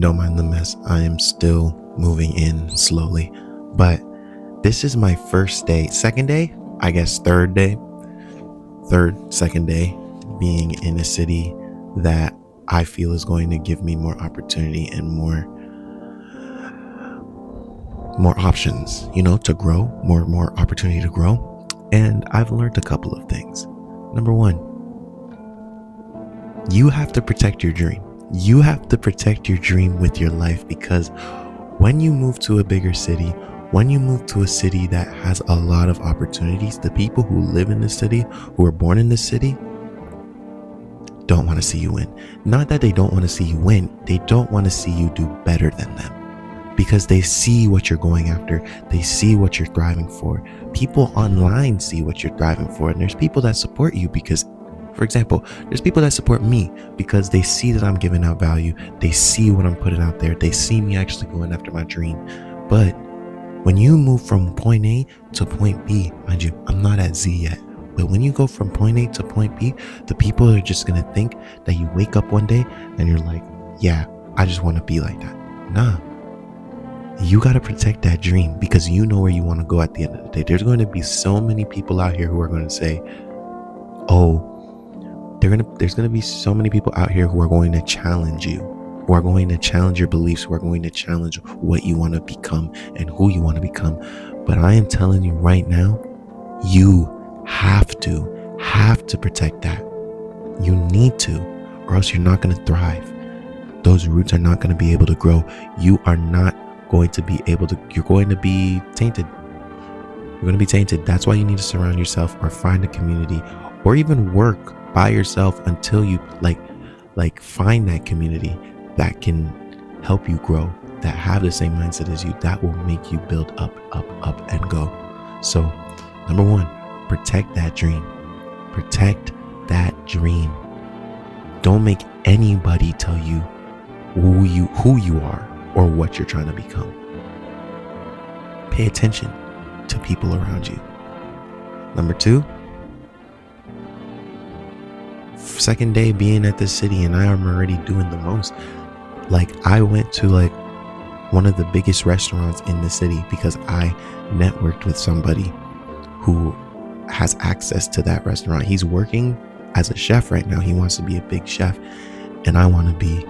Don't mind the mess. I am still moving in slowly. But this is my first day, second day, I guess second day being in a city that I feel is going to give me more opportunity and more options, to grow, more opportunity to grow. And I've learned a couple of things. Number one, you have to protect your dream. You have to protect your dream with your life, because when you move to a bigger city, when you move to a city that has a lot of opportunities, the people who live in the city, who are born in the city, don't want to see you win. Not that they don't want to see you win, they don't want to see you do better than them, because they see what you're going after. They see what you're thriving for. People online see what you're thriving for. And there's people that support you because, for example, there's people that support me because they see that I'm giving out value. They see what I'm putting out there. They see me actually going after my dream. But when you move from point A to point B, mind you, I'm not at Z yet. But when you go from point A to point B, the people are just going to think that you wake up one day and you're like, yeah, I just want to be like that. Nah. You got to protect that dream, because you know where you want to go at the end of the day. There's going to be so many people out here who are going to say, there's going to be so many people out here who are going to challenge you, who are going to challenge your beliefs, who are going to challenge what you want to become and who you want to become. But I am telling you right now, you have to protect that. You need to, or else you're not going to thrive. Those roots are not going to be able to grow. You are not going to be able to, you're going to be tainted. You're going to be tainted. That's why you need to surround yourself or find a community, or even work by yourself until you find that community that can help you grow, that have the same mindset as you, that will make you build up and go. So number one, protect that dream. Protect that dream. Don't make anybody tell you who you are or what you're trying to become. Pay attention to people around you. Number two, second day being at this city, and I am already doing the most. I went to one of the biggest restaurants in the city because I networked with somebody who has access to that restaurant. He's working as a chef right now. He wants to be a big chef, and I want to be,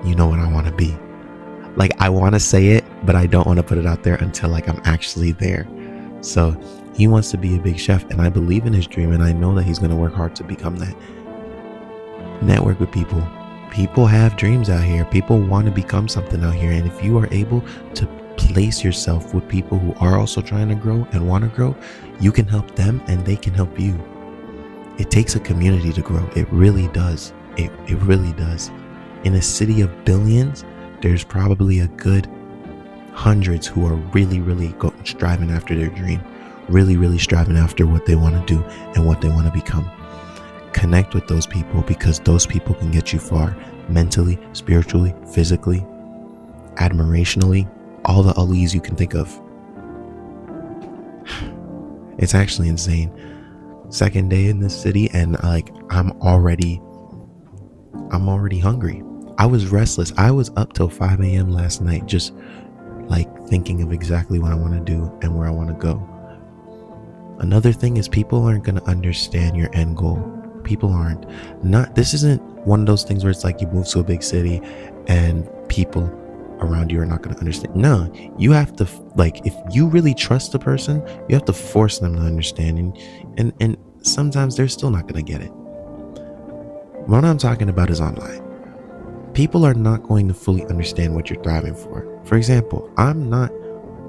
you know what I want to be. I want to say it, but I don't want to put it out there until I'm actually there. So he wants to be a big chef, and I believe in his dream, and I know that he's going to work hard to become that. Network with people. People have dreams out here. People want to become something out here. And if you are able to place yourself with people who are also trying to grow and want to grow, you can help them and they can help you. It takes a community to grow. It really does. It really does. In a city of billions, there's probably a good hundreds who are really striving after their dream, really striving after what they want to do and what they want to become. Connect with those people, because those people can get you far, mentally, spiritually, physically, admirationally, all the Alis you can think of. It's actually insane. Second day in this city, and I'm already hungry. I was restless. I was up till 5 a.m. last night, just thinking of exactly what I want to do and where I want to go. Another thing is, people aren't going to understand your end goal. People aren't. This isn't one of those things where it's you move to a big city and people around you are not going to understand. No, you have to, if you really trust a person, you have to force them to understand. And sometimes they're still not going to get it. What I'm talking about is online. People are not going to fully understand what you're thriving for. For example, I'm not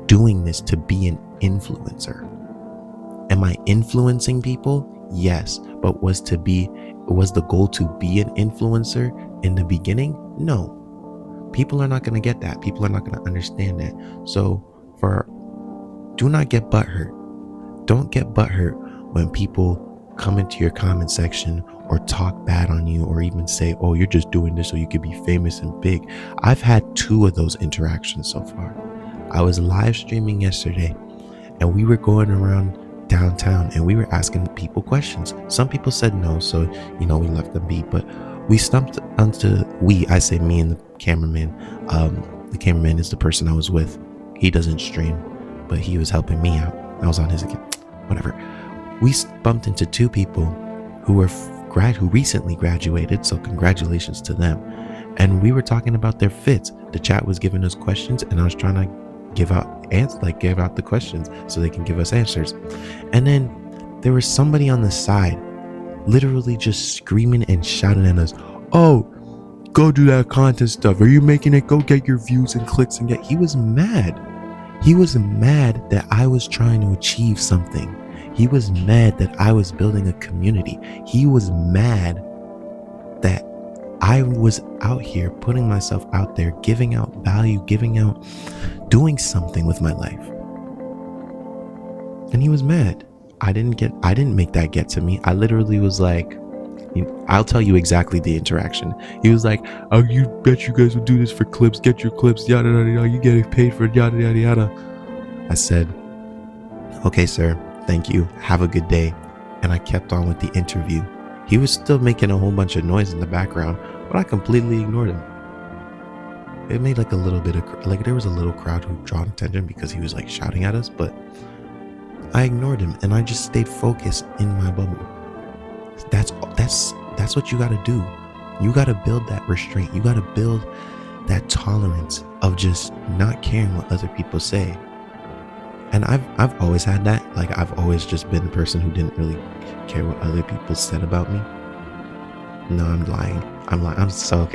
doing this to be an influencer. Am I influencing people? Yes, but was the goal to be an influencer in the beginning? No. People are not going to get that. People are not going to understand that. So do not get butthurt. Don't get butthurt when people come into your comment section or talk bad on you, or even say, oh, you're just doing this so you could be famous and big. I've had 2 of those interactions so far. I was live streaming yesterday, and we were going around downtown and we were asking people questions. Some people said no, so we left them be. But I say me and the cameraman. The cameraman is the person I was with. He doesn't stream, but he was helping me out. I was on his account, whatever. We bumped into two people who were who recently graduated, so congratulations to them. And we were talking about their fits. The chat was giving us questions, and I was trying to give out the questions so they can give us answers. And then there was somebody on the side literally just screaming and shouting at us, "Oh, go do that content stuff. Are you making it? Go get your views and clicks and get." He was mad. He was mad that I was trying to achieve something. He was mad that I was building a community. He was mad that I was out here putting myself out there, giving out value, doing something with my life. And he was mad. I didn't make that get to me. I literally was like, I'll tell you exactly the interaction. He was like, "Oh, you bet you guys will do this for clips. Get your clips, yada yada yada. You getting paid for yada yada yada." I said, "Okay, sir. Thank you. Have a good day." And I kept on with the interview. He was still making a whole bunch of noise in the background, but I completely ignored him. It made like a little bit of there was a little crowd who drawn attention because he was like shouting at us, but I ignored him and I just stayed focused in my bubble. That's what you got to do. You got to build that restraint. You got to build that tolerance of just not caring what other people say. And I've always had that. Like, I've always just been the person who didn't really care what other people said about me. No, I'm lying. I'm so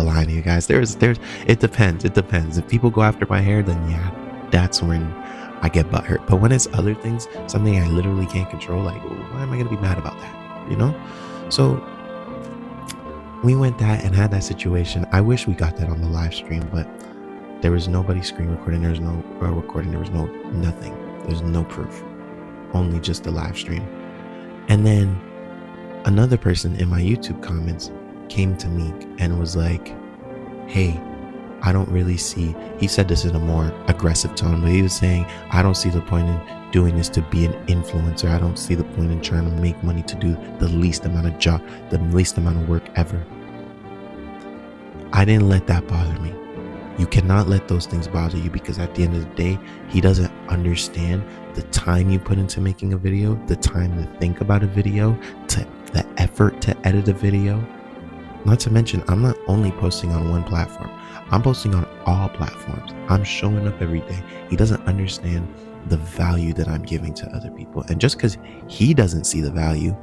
lying to you guys. It depends. If people go after my hair, then yeah, that's when I get butthurt. But when it's other things, something I literally can't control, like, why am I gonna be mad about that? You know? So we went that and had that situation. I wish we got that on the live stream, but there was nobody screen recording. There was no recording. There was no nothing. There's no proof. Only just the live stream. And then another person in my YouTube comments came to me and was like, "Hey, I don't really see," he said this in a more aggressive tone, but he was saying, "I don't see the point in doing this to be an influencer. I don't see the point in trying to make money to do the least amount of work ever." I didn't let that bother me. You cannot let those things bother you, because at the end of the day, he doesn't understand the time you put into making a video, the time to think about a video, to the effort to edit a video. Not to mention, I'm not only posting on one platform. I'm posting on all platforms. I'm showing up every day. He doesn't understand the value that I'm giving to other people. And just because he doesn't see the value,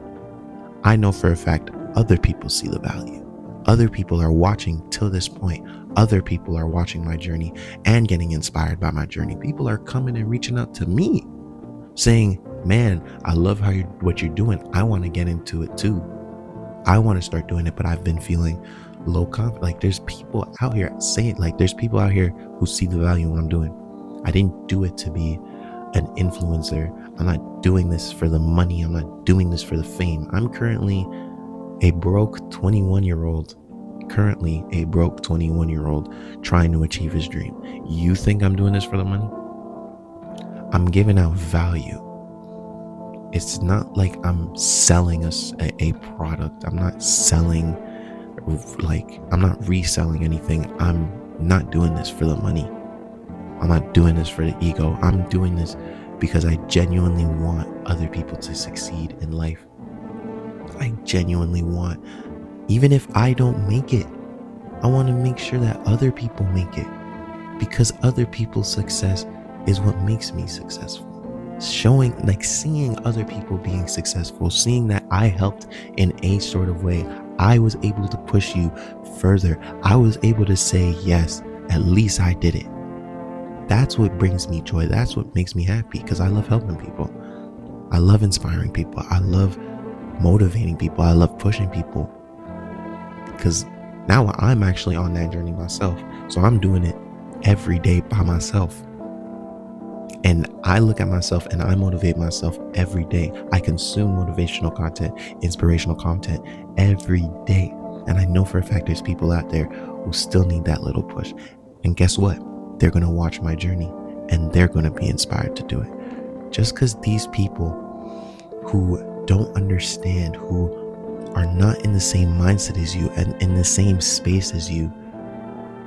I know for a fact other people see the value. Other people are watching till this point. Other people are watching my journey and getting inspired by my journey. People are coming and reaching out to me saying, "Man, I love what you're doing. I want to get into it too. I want to start doing it, but I've been feeling low confidence." Like, there's people out here there's people out here who see the value in what I'm doing. I didn't do it to be an influencer. I'm not doing this for the money. I'm not doing this for the fame. I'm currently a broke 21-year-old trying to achieve his dream. You think I'm doing this for the money? I'm giving out value. It's not like I'm selling a product. I'm not selling, I'm not reselling anything. I'm not doing this for the money. I'm not doing this for the ego. I'm doing this because I genuinely want other people to succeed in life. I genuinely want, even if I don't make it, I want to make sure that other people make it, because other people's success is what makes me successful. Seeing other people being successful, seeing that I helped in a sort of way, I was able to push you further. I was able to say, yes, at least I did it. That's what brings me joy. That's what makes me happy, because I love helping people. I love inspiring people. I love motivating people. I love pushing people, because now I'm actually on that journey myself. So I'm doing it every day by myself. And I look at myself and I motivate myself every day. I consume motivational content, inspirational content every day. And I know for a fact there's people out there who still need that little push. And guess what? They're going to watch my journey and they're going to be inspired to do it. Just because these people who don't understand, who are not in the same mindset as you and in the same space as you,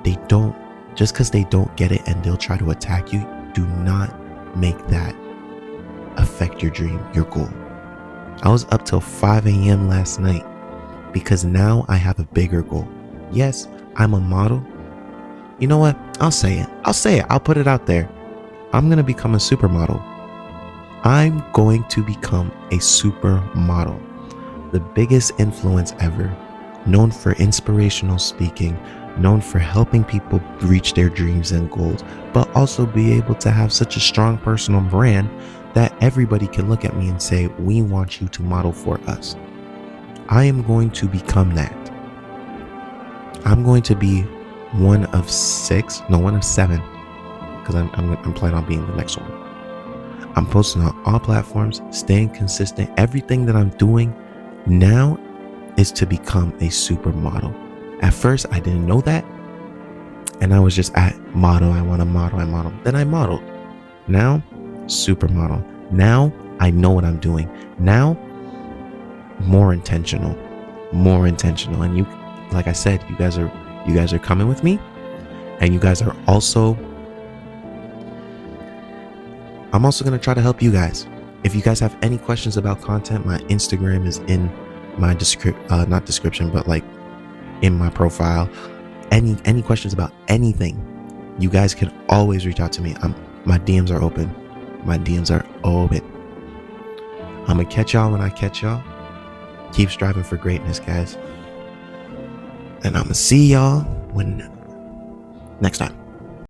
they don't, just because they don't get it and they'll try to attack you, do not make that affect your dream, your goal. I was up till 5 a.m. last night because now I have a bigger goal. Yes, I'm a model. You know what? I'll say it. I'll put it out there. I'm going to become a supermodel. I'm going to become a supermodel. The biggest influence ever, known for inspirational speaking, known for helping people reach their dreams and goals, but also be able to have such a strong personal brand that everybody can look at me and say, we want you to model for us. I am going to become that. I'm going to be one of seven, because I'm planning on being the next one. I'm posting on all platforms, staying consistent. Everything that I'm doing now is to become a supermodel. At first, I didn't know that. And I was just at model. I want to model. I model. Then I modeled. Now, supermodel. Now, I know what I'm doing. Now, more intentional. And you, like I said, you guys are coming with me. And you guys are also, I'm also going to try to help you guys. If you guys have any questions about content, my Instagram is in my not description, but like in my profile. Any questions about anything, you guys can always reach out to me. My DMs are open. I'm gonna catch y'all when I catch y'all. Keep striving for greatness, guys. And I'm gonna see y'all next time.